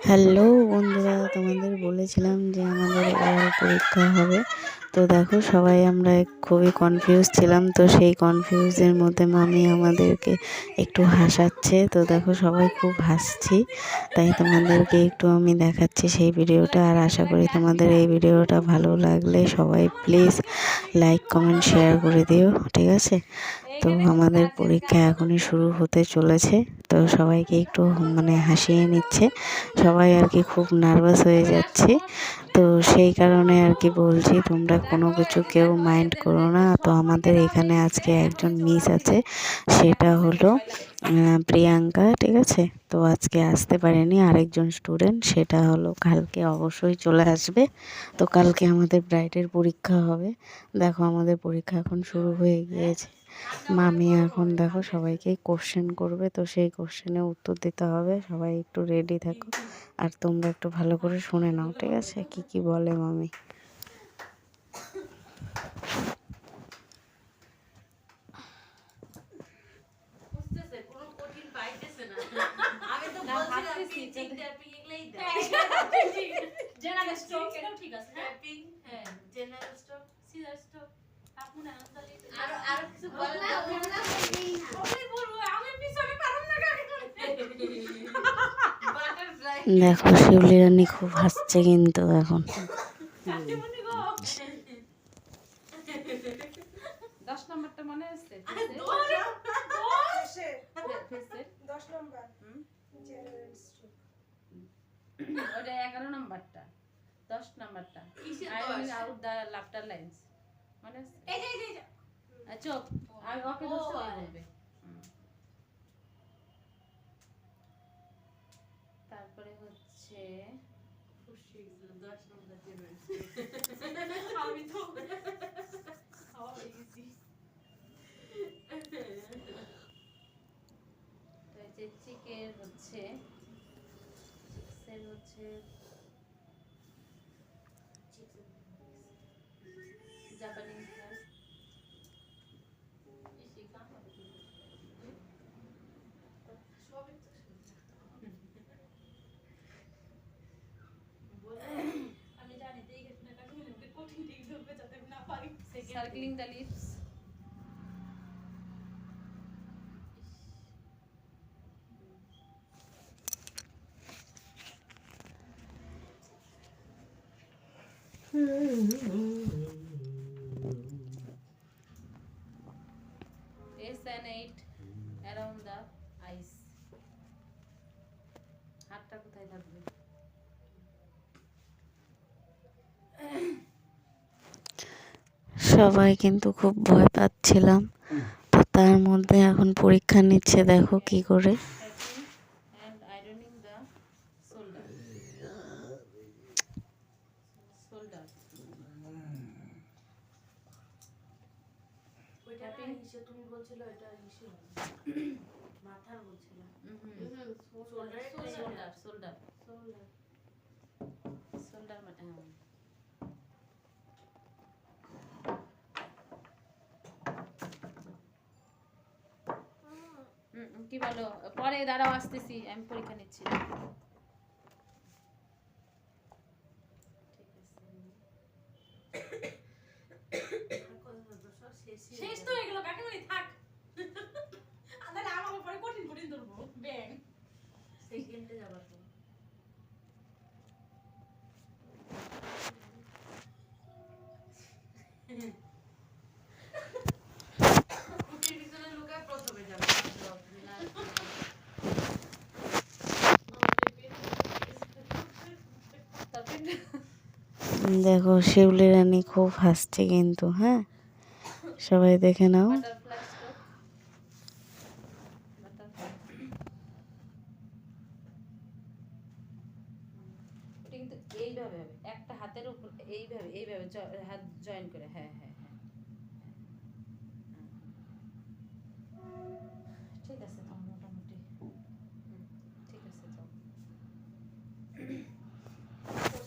Hello বন্ধুরা, তোমাদের বলেছিলাম যে আমাদের ওরাল পরীক্ষা হবে। তো দেখো সবাই আমরা খুবই কনফিউজ ছিলাম। তো সেই কনফিউজের মধ্যে মামি আমাদেরকে একটু হাসাচ্ছে। তো দেখো সবাই খুব হাসছি, তাই তোমাদেরকে একটু আমি দেখাচ্ছি সেই ভিডিওটা। আর আশা করি তোমাদের এই ভিডিওটা ভালো লাগলে সবাই প্লিজ লাইক কমেন্ট শেয়ার করে দিও, ঠিক আছে? তো আমাদের পরীক্ষা এখনই শুরু হতে চলেছে। তো সবাইকে একটু হাসিয়ে নিচ্ছে সবাই আর কি, খুব নার্ভাস হয়ে যাচ্ছি। তো সেই কারণে আর কি বলছি, তোমরা কোনো কিছু কেউ মাইন্ড করো না। তো আমাদের এখানে আজকে একজন মিস আছে, সেটা হলো প্রিয়াঙ্কা, ঠিক আছে? তো আজকে আসতে পারেনি। আরেকজন স্টুডেন্ট, সেটা হলো কালকে অবশ্যই চলে আসবে। তো কালকে আমাদের ব্রাইডের পরীক্ষা হবে। দেখো আমাদের পরীক্ষা এখন শুরু হয়ে গিয়েছে। মামি এখন দেখো সবাইকে কোশ্চেন করবে, তো সেই কোশ্চেনে উত্তর দিতে হবে। সবাই একটু রেডি থাকো, আর তোমরা একটু ভালো করে শুনে নাও, ঠিক আছে? কি কি বলে মামি। দেখো শিউলি রানী খুব হাসছে কিন্তু এখন। 10 নম্বরটা মনে আছে? 10 নম্বর ওটা 11 নম্বরটা, 10 নম্বরটা আই আউট দা লাফটার লাইন্স মনে আছে? এই চুপ, আমি ওকে ধরতে বলবে। তারপরে হচ্ছে খুশি 10 নম্বর দেবে। আমি তো খাওয়া হয়ে গেছি। তো এই যে চিকেন হচ্ছে Japanese circling the lips. S and 8 around the eyes. হাতটা কোথায় থাকবে? সবাই কিন্তু খুব ভয় পাচ্ছিলাম। তো তার মধ্যে এখন পরীক্ষা নিচ্ছে, দেখো কি করে। And ironing the shoulder. ওইটা ইসে তুমি বলছিল, এটা ইসে মাথার বলছিল। শোল্ডার মানে কি বলো? পরে দাঁড়াও, আসতেছি, আমি পরীক্ষা নিচ্ছি। শেষ তো এগুলো কাকিমণি, থাক। আদারে আমার পরে কঠিন কঠিন ধরবো ব্যাং সেকেন্ডে যাবার তো। কুটির ভিতরে লুকায় প্রথমে যাবে। দেখো শিউলি রানী খুব হাসছে কিন্তু, হ্যাঁ সবাই দেখে নাও। কিন্তু এইভাবে হবে, একটা হাতের উপর এইভাবে এইভাবে হাত জয়েন করে। হ্যাঁ হ্যাঁ হ্যাঁ, ঠিক আছে তো, মোটামুটি ঠিক আছে তো।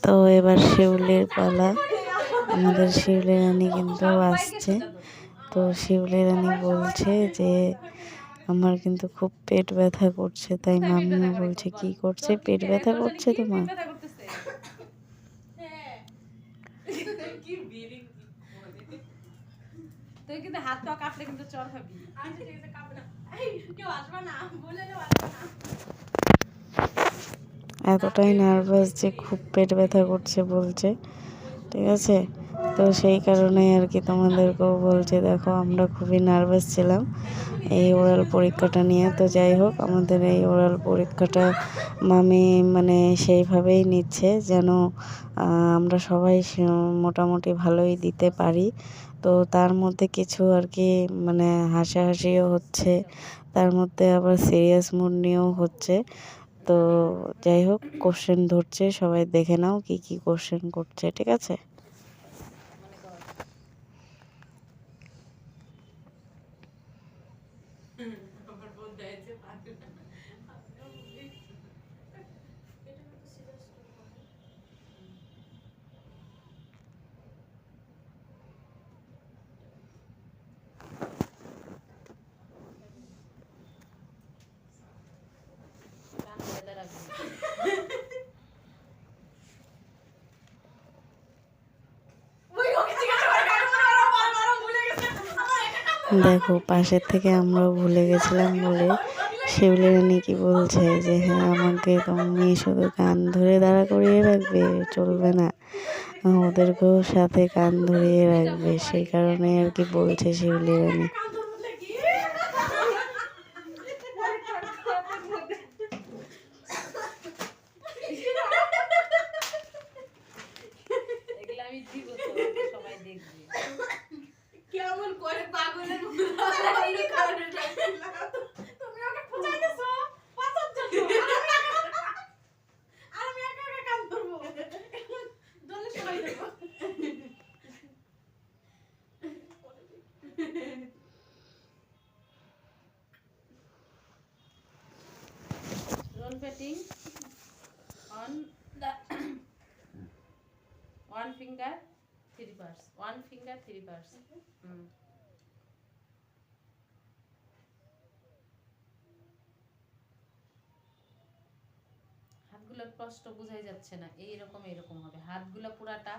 তো এবার শিউলির পালা। আমাদের শিউলি রানী কিন্তু আসছে। তো শিউলি রানী বলছে যে আমার কিন্তু খুব পেট ব্যথা করছে, তাই কোথায় পেট মামিও ব্যথা করে বলছে বল? কি করছে, তোর কি পেট ব্যথা তোর জানি করছে কি তোমার? পেট ব্যথা করতেছে? হ্যাঁ। কি বিড়ি তুই কিন্তু হাত পা কাটলে কিন্তু চড় খাবি। আচ্ছা ঠিক আছে, কাঁপবে না। এই কেউ আসবে না, বলে কেউ আসবে না। এতটাই নার্ভাস যে খুব পেট ব্যথা করছে বলছে, ঠিক আছে। তো সেই কারণেই আর কি তোমাদেরকেও বলছে, দেখো আমরা খুবই নার্ভাস ছিলাম এই ওরাল পরীক্ষাটা নিয়ে। তো যাই হোক, আমাদের এই ওরাল পরীক্ষাটা মামি মানে সেইভাবেই নিচ্ছে যেন আমরা সবাই মোটামুটি ভালোই দিতে পারি। তো তার মধ্যে কিছু আর কি মানে হাসাহাসিও হচ্ছে, তার মধ্যে আবার সিরিয়াস মুড নিয়েও হচ্ছে। তো যাই হোক, কোশ্চেন ধরছে, সবাই দেখে নাও কি কি কোশ্চেন করছে, ঠিক আছে। মনে কর আমার বোন দেয়ছে পারবে না। এটা তো সিরিয়াস করে। কান বেঁধে রাখবি। দেখো পাশের থেকে আমরাও ভুলে গেছিলাম বলে শিউলি রানী কি বলছে যে হ্যাঁ আমাকে তুমি শুধু কান ধরে দাঁড়া করিয়ে রাখবে, চলবে না, ওদেরকেও সাথে কান ধরিয়ে রাখবে। সেই কারণে আর কি বলছে শিউলি রানী। এগুলো আমি দিব তো, সবাই দেখবে। কেমন করে পাগলের মতো তুমি ওকে বুঝাইতেছো পাঁচার জন্য আর আমি একা একা কান ধরবো দলে সবাই দেখো Roll betting on the one finger three parts. One finger three parts. হাতগুলো স্পষ্ট বোঝাই যাচ্ছে না, এইরকম এরকম হবে, হাতগুলো পুরাটা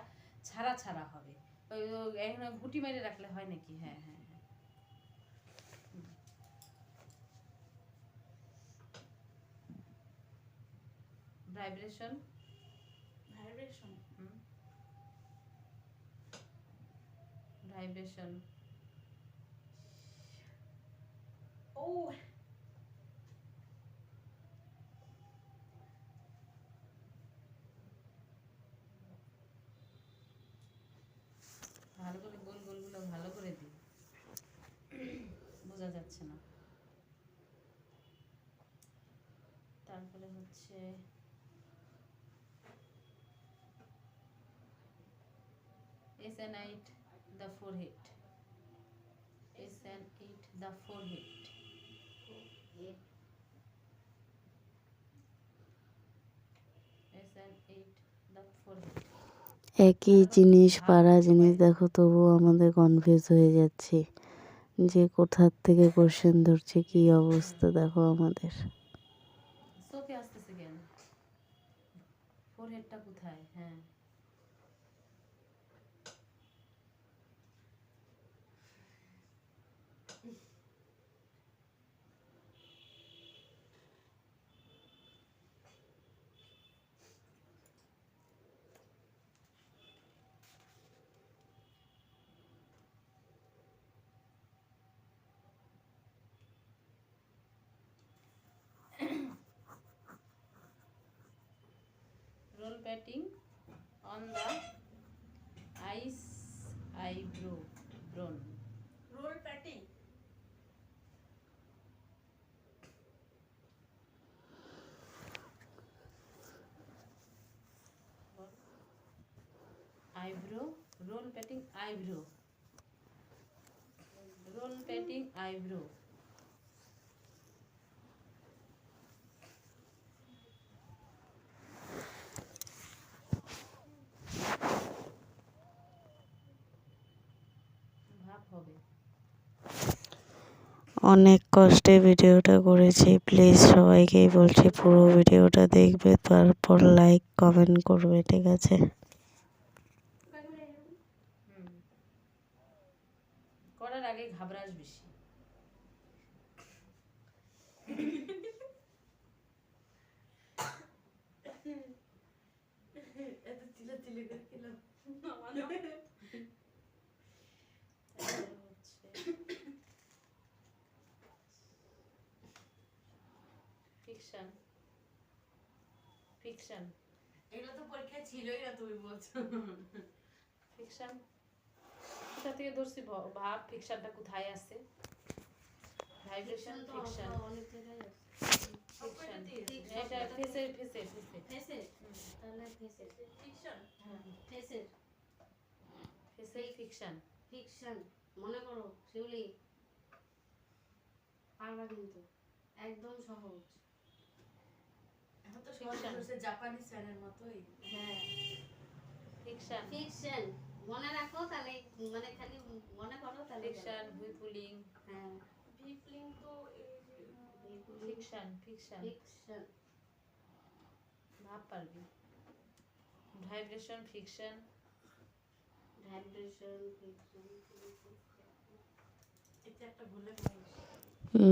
ছাড়া ছাড়া হবে। ওই এখন ঘুটি মেরে রাখলে হয় নাকি? হ্যাঁ হ্যাঁ হ্যাঁ। ভাইব্রেশন ভাইব্রেশন ভাইব্রেশন ও ভালো করে গোল গোলগুলো ভালো করে দিই, বোঝা যাচ্ছে না। তারপরে হচ্ছে SN8 the forehead, SN8 the forehead, SN8 the forehead। একই জিনিস পারা জিনিস দেখো, তবুও আমাদের কনফিউজ হয়ে যাচ্ছি যে কোথার থেকে কোশ্চেন ধরছে, কি অবস্থা দেখো আমাদের। চোখে আসতেছে কেন? ফোরহেডটা কোথায়? হ্যাঁ roll patting on the eyes, eyebrow, brown, roll patting eyebrow, roll patting eyebrow, roll patting eyebrow। ভাব হবে। অনেক কষ্টে ভিডিওটা করেছি, প্লিজ সবাইকেই বলছি পুরো ভিডিওটা দেখবে, তারপর লাইক কমেন্ট করবে, ঠিক আছে? হুম, করার আগে ঘাবড়াস বেশি। এত চিল্লাচিল্লি করে খেলাম। ফিকশন ফিকশন এগুলো তো পরীক্ষায় ছিলই না, তুমি বলছো। ফিকশন কোথা থেকে ধরছি ভাব, ফিকশনটা কোথায় আছে? ভাইব্রেশন ফিকশন অনেক জায়গায় আছে। ফিকশন এটা ফেসে ফেসে ফেসে ফেসে তাহলে ফেসে ফিকশন। হ্যাঁ ফেসে ফেসে ফিকশন। ফিকশন মনে করো শিউলি, পারবা কিন্তু, একদম সহজ। এখন তো সহজ Fiction. হচ্ছে জাপানি স্যারের মতোই। হ্যাঁ ফিকশন ফিকশন মনে রাখো তাহলে, মানে খালি মনে করো তাহলে। ফিকশন হুইপুলিং হ্যাঁ ভিপলিং তো এই যে ফিকশন ফিকশন ফিকশন ভাব পারবি। Vibration fiction vibration fiction. এটা একটা ভুলে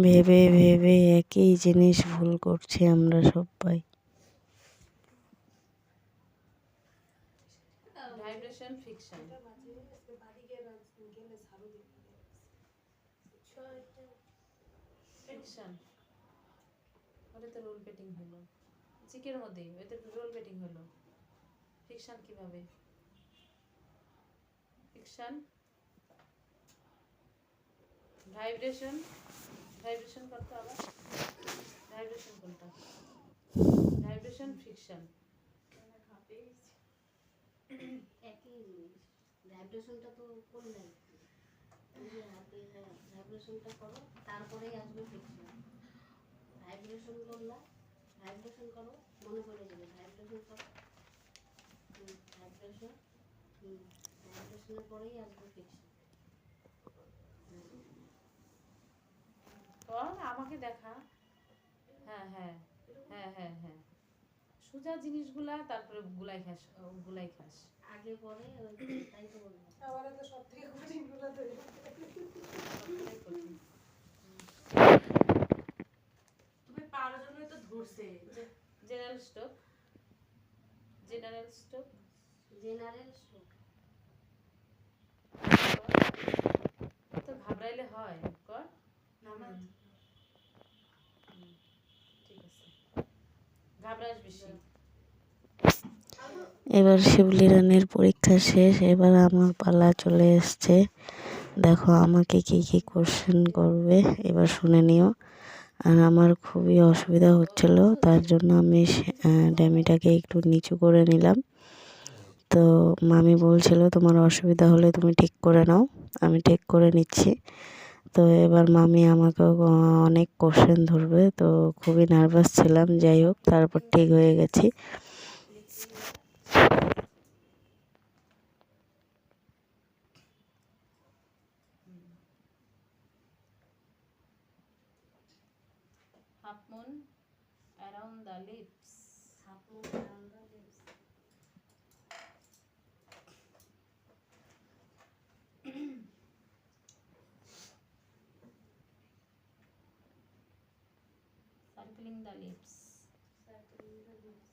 ভেবে ভেবে একই জিনিস ভুল করছি আমরা সবাই। ভাইব্রেশন ফিকশন ফিকশন ওটা তো রোল পেটিং হলো চিকের মধ্যে, ওটা তো রোল পেটিং হলো। ফিকশন কিভাবে? ফিকশন ভাইব্রেশন ভাইব্রেশন করতে আবার ভাইব্রেশন কোনটা? ভাইব্রেশন ফিকশন একই জিনিস। ভাইব্রেশনটা তো করলে ভাইব্রেশনটা করো, তারপরেই আসবে ফিকশন। ভাইব্রেশন করলা, ভাইব্রেশন করো, মনে পড়ে যাবে। ভাইব্রেশন করো, ভাইব্রেশন, ভাইব্রেশনের পরেই আসবে ফিকশন। কর আমাকে দেখা। হ্যাঁ হ্যাঁ হ্যাঁ হ্যাঁ হ্যাঁ সোজা জিনিসগুলা তারপরে গুলাই খাস, গুলাই খাস। আগে পরে তাই তো বলবো। আমার তো সব থেকে কঠিন গুলো ধরে সবটাই কঠিন। তুমি পারার জন্যই তো ধরছে। General stroke general stroke general stroke. তো ঘাবড়াইলে হয় কর। নামা ঠিক আছে, ঘাবড়াস বেশি। এবার শিউলি রানীর পরীক্ষা শেষ, এবার আমার পালা চলে এসছে। দেখো আমাকে কি কি কোশ্চেন করবে এবার শুনে নিও। আর আমার খুবই অসুবিধা হচ্ছিল, তার জন্য আমি ড্যামিটাকে একটু নিচু করে নিলাম। তো মামি বলছিল তোমার অসুবিধা হলে তুমি ঠিক করে নাও, আমি ঠিক করে নিচ্ছি। তো এবার মামি আমাকে অনেক কোশ্চেন ধরবে, তো খুবই নার্ভাস ছিলাম, যাই হোক তারপর ঠিক হয়ে গেছি। Half moon around the lips half moon around the lips. Circling the lips circling the lips.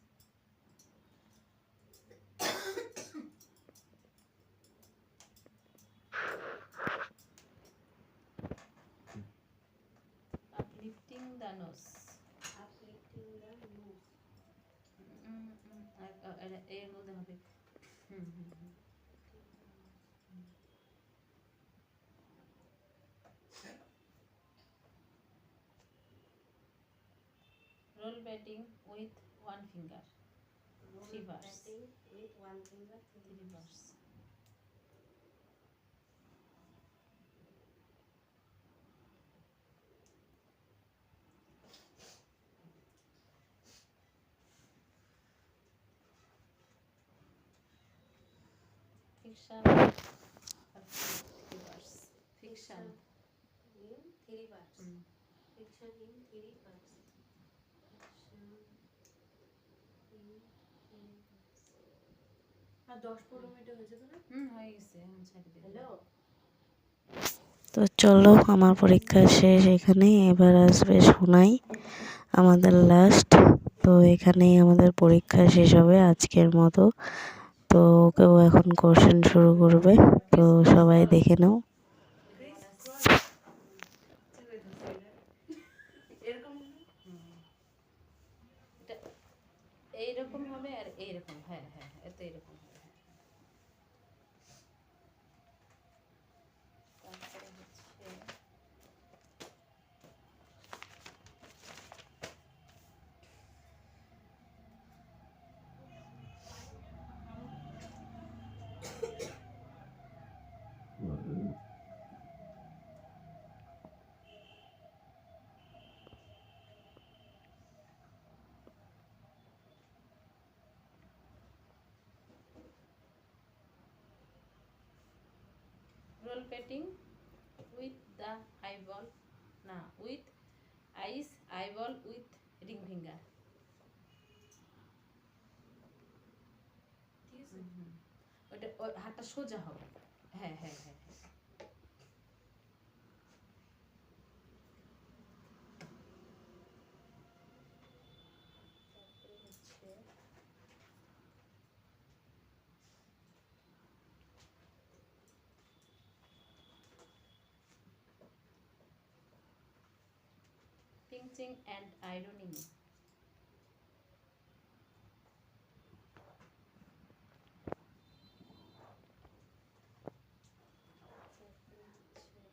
uplifting the nose uplifting the nose. এর মধ্যে হবে roll batting with one finger reverse Batting with one finger to reverse fiction reverse fiction 3 parts. Hmm. Friction in 3 parts. Friction in 3 parts. আর 10-15 minute হয়েছে তো না? হয়ে গেছে, এখন ছেড়ে দিন। হ্যালো। তো চলো, আমার পরীক্ষা শেষ এখানেই, এবার আসবে শোনাই আমাদের লাস্ট। তো এখানেই আমাদের পরীক্ষা শেষ হবে আজকের মতো। তো ওকেও এখন কোশ্চেন শুরু করবে, তো সবাই দেখে নাও। এরকম এটা এইরকম হবে আর এইরকম, হ্যাঁ হ্যাঁ হ্যাঁ, এটা এরকম হবে, হ্যাঁ। তারপরে হচ্ছে roll petting with the eyeball, না, with eyes, eyeball with ring finger। ঠিক আছে। ওটা ওই হাতটা সোজা হবে, হ্যাঁ হ্যাঁ হ্যাঁ হ্যাঁ। তারপরে হচ্ছে pinching and ironing। তারপরে হচ্ছে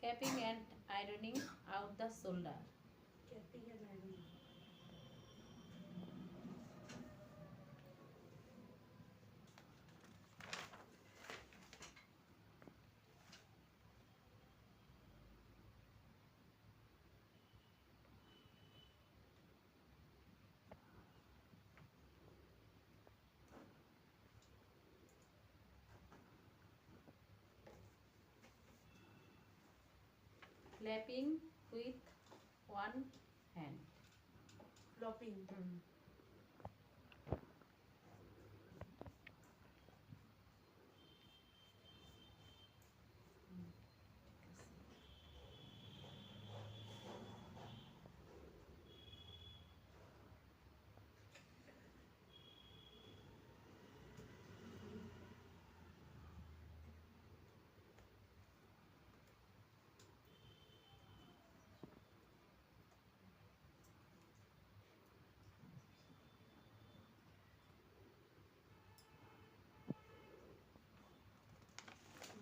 capping and ironing out the shoulder। Capping এর line. clapping with one hand। Flopping.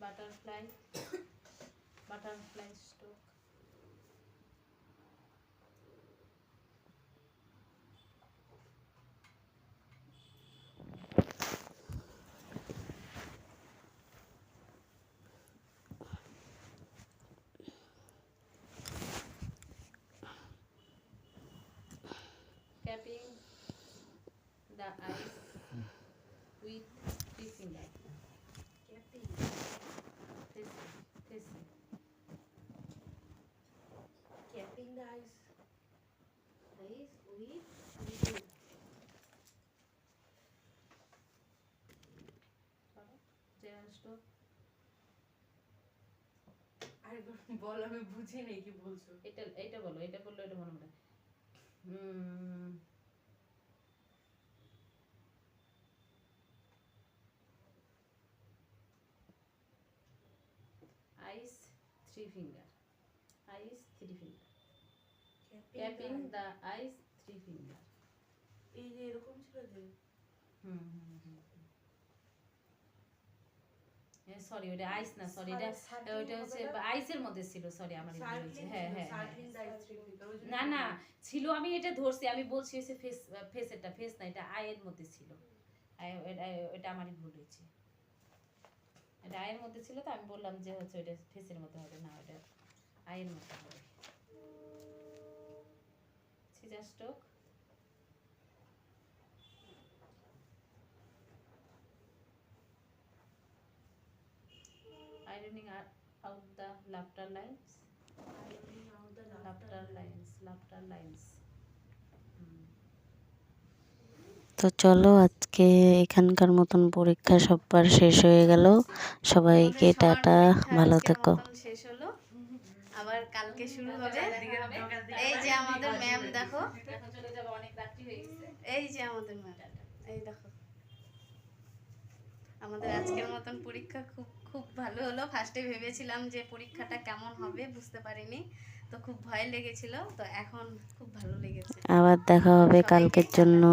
butterfly butterfly stroke। capping the eyes with three finger। Capping. facing capping the eyes. Eyes with reading. general stroke। আরেকবার বল, আমি বুঝি নাই কি বলছো। এটা এটা বলো, এটা বললো এটা মনে মনে eyes three finger, eyes three finger, capping the eyes three finger। এই যে এরকম ছিল যে সরি, ওটা আইস না, সরি, এটা ওটা হচ্ছে আইসের মধ্যে ছিল, সরি আমার ভুল হয়েছে, হ্যাঁ হ্যাঁ হ্যাঁ। না না ছিল, আমি এটা ধরছি, আমি বলছি হচ্ছে ফেস, ফেসেরটা, ফেস না, এটা আয়ের মধ্যে ছিল, এটা আমারই ভুল হয়েছে, এটা আয়ের মধ্যে ছিল, তো আমি বললাম যে হচ্ছে ওইটা ফেসের মধ্যে হবে না, ওটা আয়ের মতো হবে। Scissor stroke, ironing out the laughter lines, laughter lines. তো চলো আজকে এখানকার মতন পরীক্ষা সববার শেষ হয়ে গেল। সবাইকে টাটা, ভালো থেকো। শেষ হলো, আবার কালকে শুরু হবে। এই যে আমাদের ম্যাম দেখো, এখন চলে যাবে, অনেক রাত্রি হয়ে গেছে। এই যে আমাদের ম্যাম, এই দেখো আমাদের আজকের মতন পরীক্ষা খুব খুব ভালো হলো। ফার্স্টে ভেবেছিলাম যে পরীক্ষাটা কেমন হবে, বুঝতে পারিনি, তো খুব ভয় লেগেছিল, তো এখন খুব ভালো লেগেছে। আবার দেখা হবে সবাইকে কালকের টাটা। জন্য।